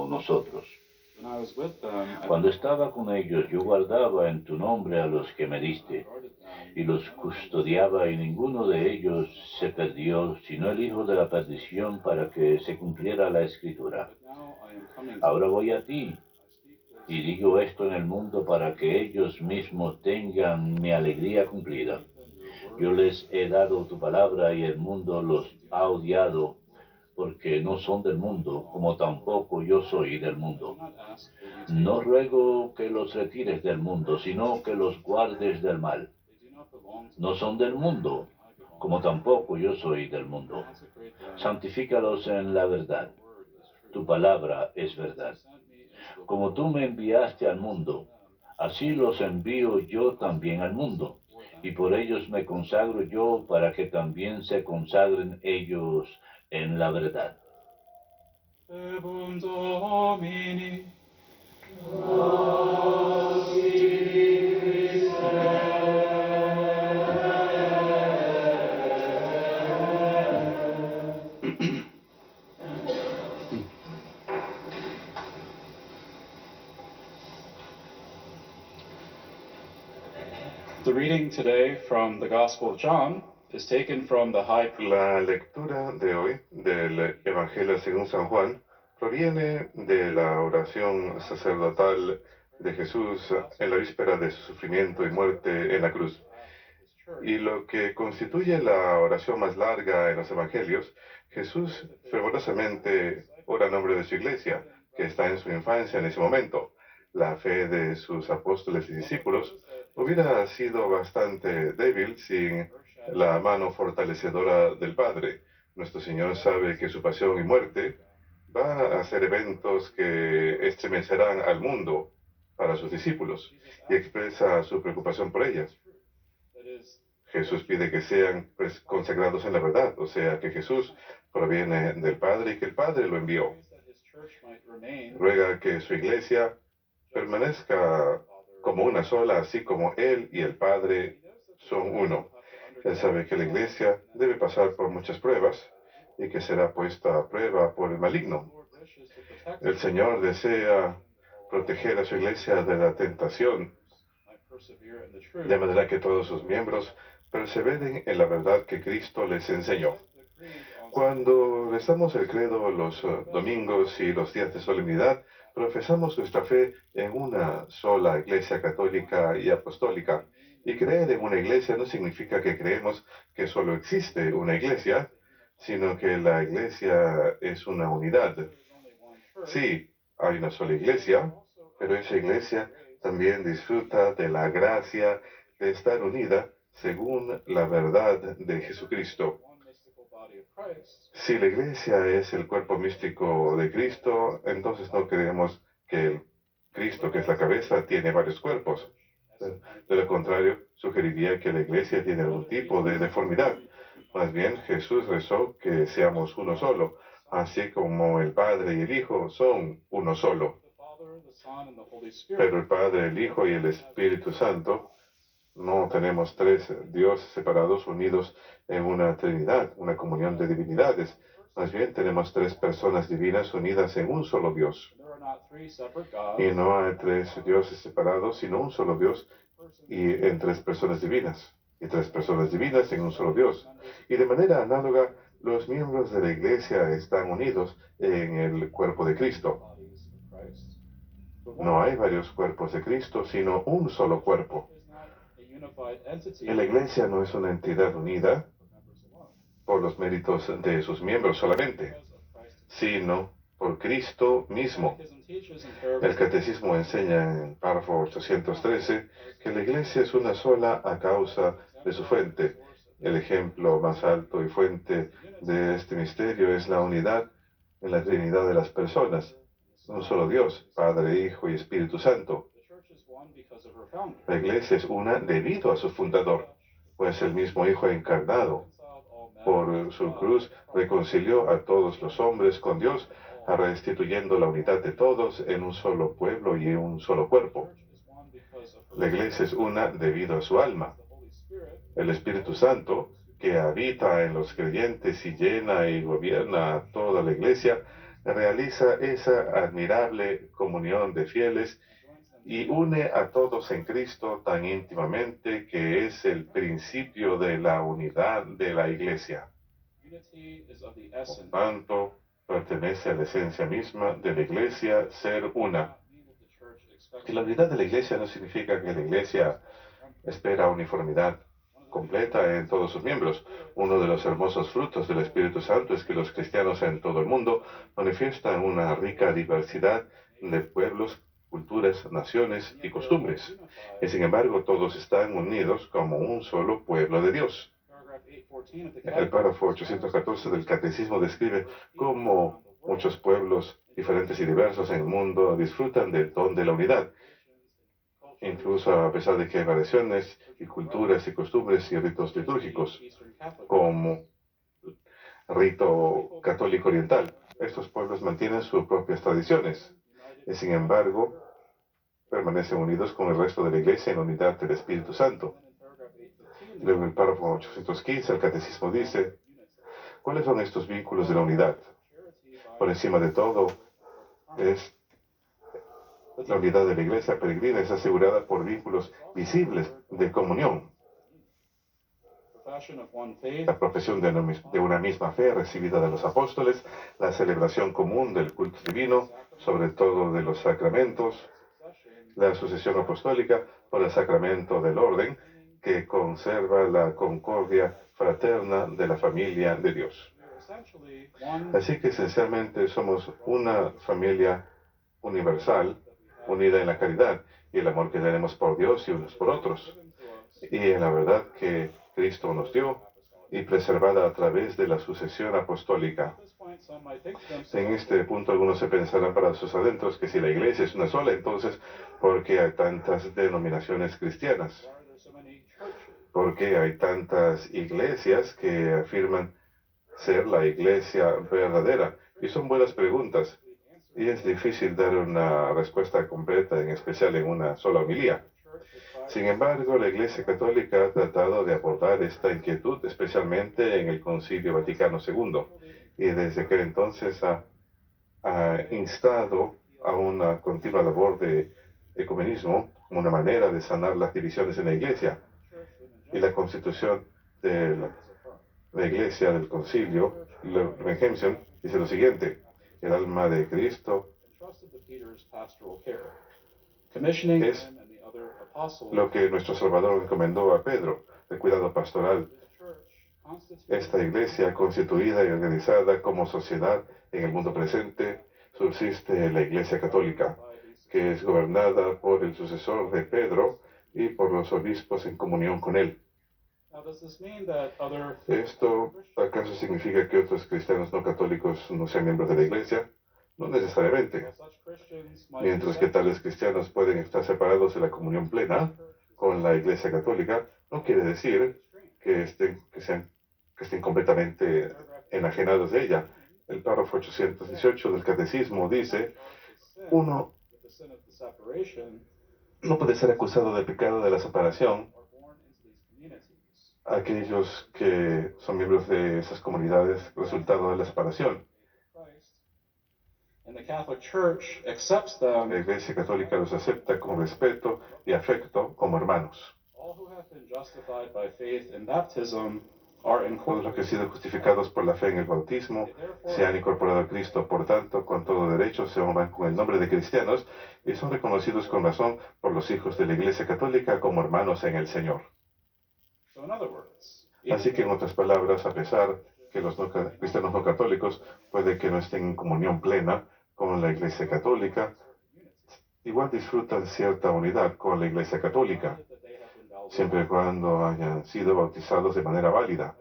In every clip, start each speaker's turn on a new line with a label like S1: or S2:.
S1: como nosotros. Cuando estaba con ellos, yo guardaba en tu nombre a los que me diste, y los custodiaba, y ninguno de ellos se perdió, sino el hijo de la perdición, para que se cumpliera la Escritura. Ahora voy a ti, y digo esto en el mundo para que ellos mismos tengan mi alegría cumplida. Yo les he dado tu palabra, y el mundo los ha odiado, porque no son del mundo, como tampoco yo soy del mundo. No ruego que los retires del mundo, sino que los guardes del mal. No son del mundo, como tampoco yo soy del mundo. Santifícalos en la verdad. Tu palabra es verdad. Como tú me enviaste al mundo, así los envío yo también al mundo. Y por ellos me consagro yo, para que también se consagren ellos en la verdad.
S2: The reading today from the Gospel of John is taken from the high priest.
S3: La lectura de hoy del Evangelio según San Juan proviene de la oración sacerdotal de Jesús en la víspera de su sufrimiento y muerte en la cruz. Y lo que constituye la oración más larga en los Evangelios, Jesús fervorosamente ora en nombre de su iglesia, que está en su infancia en ese momento. La fe de sus apóstoles y discípulos hubiera sido bastante débil sin la mano fortalecedora del Padre. Nuestro Señor sabe que su pasión y muerte va a ser eventos que estremecerán al mundo para sus discípulos, y expresa su preocupación por ellas. Jesús pide que sean consagrados en la verdad, o sea, que Jesús proviene del Padre y que el Padre lo envió. Ruega que su iglesia permanezca como una sola, así como Él y el Padre son uno. Él sabe que la iglesia debe pasar por muchas pruebas y que será puesta a prueba por el maligno. El Señor desea proteger a su iglesia de la tentación, de manera que todos sus miembros perseveren en la verdad que Cristo les enseñó. Cuando rezamos el credo los domingos y los días de solemnidad, profesamos nuestra fe en una sola iglesia católica y apostólica. Y creer en una iglesia no significa que creemos que solo existe una iglesia, sino que la iglesia es una unidad. Sí, hay una sola iglesia, pero esa iglesia también disfruta de la gracia de estar unida según la verdad de Jesucristo. Si la iglesia es el cuerpo místico de Cristo, entonces no creemos que el Cristo, que es la cabeza, tiene varios cuerpos. De lo contrario, sugeriría que la iglesia tiene algún tipo de deformidad. Más bien, Jesús rezó que seamos uno solo, así como el Padre y el Hijo son uno solo. Pero el Padre, el Hijo y el Espíritu Santo, no tenemos tres dioses separados unidos en una Trinidad, una comunión de divinidades. Más bien tenemos tres personas divinas unidas en un solo Dios. Y no hay tres dioses separados, sino un solo Dios y en tres personas divinas. Y tres personas divinas en un solo Dios. Y de manera análoga, los miembros de la Iglesia están unidos en el cuerpo de Cristo. No hay varios cuerpos de Cristo, sino un solo cuerpo. Y la Iglesia no es una entidad unida por los méritos de sus miembros solamente, sino por Cristo mismo. El Catecismo enseña en párrafo 813 que la Iglesia es una sola a causa de su fuente. El ejemplo más alto y fuente de este misterio es la unidad en la Trinidad de las personas. Un solo Dios, Padre, Hijo y Espíritu Santo. La Iglesia es una debido a su fundador, pues el mismo Hijo encarnado por su cruz reconcilió a todos los hombres con Dios, restituyendo la unidad de todos en un solo pueblo y en un solo cuerpo. La Iglesia es una debido a su alma. El Espíritu Santo, que habita en los creyentes y llena y gobierna a toda la Iglesia, realiza esa admirable comunión de fieles y une a todos en Cristo tan íntimamente que es el principio de la unidad de la Iglesia. Por tanto, pertenece a la esencia misma de la Iglesia ser una. Y la unidad de la Iglesia no significa que la Iglesia espera uniformidad completa en todos sus miembros. Uno de los hermosos frutos del Espíritu Santo es que los cristianos en todo el mundo manifiestan una rica diversidad de pueblos, culturas, naciones y costumbres. Y sin embargo, todos están unidos como un solo pueblo de Dios. El párrafo 814 del Catecismo describe cómo muchos pueblos diferentes y diversos en el mundo disfrutan del don de la unidad, incluso a pesar de que hay variaciones y culturas y costumbres y ritos litúrgicos, como rito católico oriental. Estos pueblos mantienen sus propias tradiciones y, sin embargo, permanecen unidos con el resto de la Iglesia en la unidad del Espíritu Santo. Luego, en el párrafo 815, el Catecismo dice, ¿cuáles son estos vínculos de la unidad? Por encima de todo, la unidad de la Iglesia peregrina es asegurada por vínculos visibles de comunión. La profesión de una misma fe recibida de los apóstoles, la celebración común del culto divino, sobre todo de los sacramentos, la sucesión apostólica por el sacramento del orden, que conserva la concordia fraterna de la familia de Dios. Así que esencialmente somos una familia universal, unida en la caridad y el amor que tenemos por Dios y unos por otros, y en la verdad que Cristo nos dio y preservada a través de la sucesión apostólica. En este punto algunos se pensarán para sus adentros que si la Iglesia es una sola, entonces ¿por qué hay tantas denominaciones cristianas? ¿Por qué hay tantas iglesias que afirman ser la Iglesia verdadera? Y son buenas preguntas. Y es difícil dar una respuesta completa, en especial en una sola homilía. Sin embargo, la Iglesia Católica ha tratado de abordar esta inquietud, especialmente en el Concilio Vaticano II, y desde aquel entonces ha instado a una continua labor de ecumenismo, una manera de sanar las divisiones en la Iglesia. Y la constitución de la Iglesia del Concilio, Lumen Gentium, dice lo siguiente: el alma de Cristo es lo que nuestro Salvador encomendó a Pedro, el cuidado pastoral. Esta Iglesia, constituida y organizada como sociedad en el mundo presente, subsiste la Iglesia Católica, que es gobernada por el sucesor de Pedro y por los obispos en comunión con él. ¿Esto acaso significa que otros cristianos no católicos no sean miembros de la Iglesia? No necesariamente. Mientras que tales cristianos pueden estar separados de la comunión plena con la Iglesia Católica, no quiere decir que estén completamente enajenados de ella. El párrafo 818 del Catecismo dice, uno no puede ser acusado del pecado de la separación aquellos que son miembros de esas comunidades resultado de la separación. La Iglesia Católica los acepta con respeto y afecto como hermanos. Todos los que han sido justificados por la fe en el bautismo se han incorporado a Cristo, por tanto, con todo derecho se honran con el nombre de cristianos y son reconocidos con razón por los hijos de la Iglesia Católica como hermanos en el Señor. Así que, en otras palabras, a pesar que los cristianos no católicos puede que no estén en comunión plena con la Iglesia Católica, igual disfrutan cierta unidad con la Iglesia Católica, siempre y cuando hayan sido bautizados de manera válida.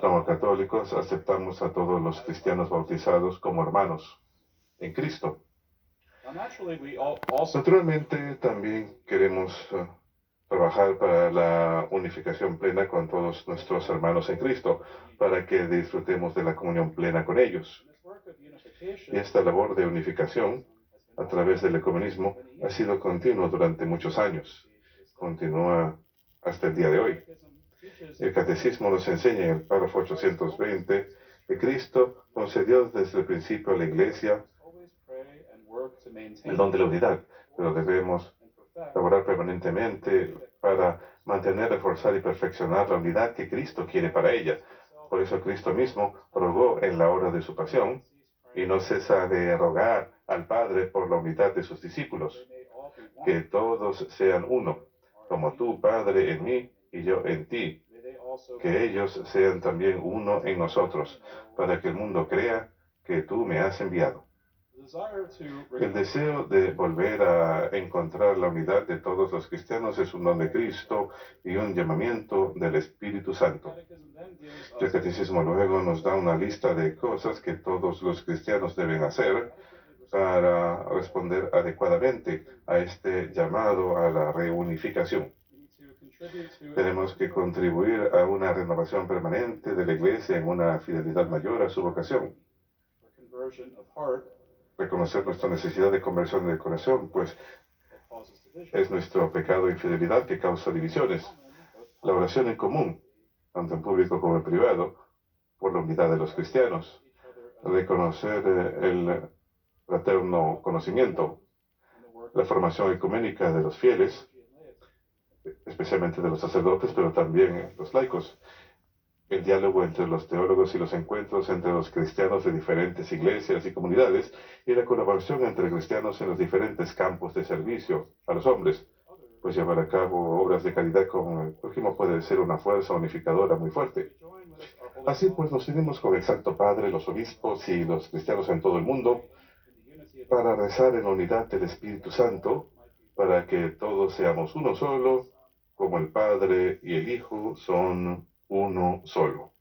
S3: Como católicos, aceptamos a todos los cristianos bautizados como hermanos en Cristo. Naturalmente, también queremos trabajar para la unificación plena con todos nuestros hermanos en Cristo, para que disfrutemos de la comunión plena con ellos. Y esta labor de unificación a través del ecumenismo ha sido continua durante muchos años. Continúa hasta el día de hoy. El Catecismo nos enseña en el párrafo 820 que Cristo concedió desde el principio a la Iglesia el don de la unidad, pero debemos trabajar permanentemente para mantener, reforzar y perfeccionar la unidad que Cristo quiere para ella. Por eso Cristo mismo rogó en la hora de su pasión y no cesa de rogar al Padre por la unidad de sus discípulos, que todos sean uno, como tú, Padre, en mí y yo en ti, que ellos sean también uno en nosotros, para que el mundo crea que tú me has enviado. El deseo de volver a encontrar la unidad de todos los cristianos es un don de Cristo y un llamamiento del Espíritu Santo. El catecismo luego nos da una lista de cosas que todos los cristianos deben hacer para responder adecuadamente a este llamado a la reunificación. Tenemos que contribuir a una renovación permanente de la Iglesia en una fidelidad mayor a su vocación. Reconocer nuestra necesidad de conversión del corazón, pues es nuestro pecado de infidelidad que causa divisiones. La oración en común, tanto en público como en privado, por la unidad de los cristianos. Reconocer el fraterno conocimiento, la formación ecuménica de los fieles, especialmente de los sacerdotes, pero también los laicos. El diálogo entre los teólogos y los encuentros entre los cristianos de diferentes iglesias y comunidades, y la colaboración entre cristianos en los diferentes campos de servicio a los hombres, pues llevar a cabo obras de caridad con el prójimo puede ser una fuerza unificadora muy fuerte. Así pues nos unimos con el Santo Padre, los obispos y los cristianos en todo el mundo para rezar en la unidad del Espíritu Santo, para que todos seamos uno solo, como el Padre y el Hijo son uno solo.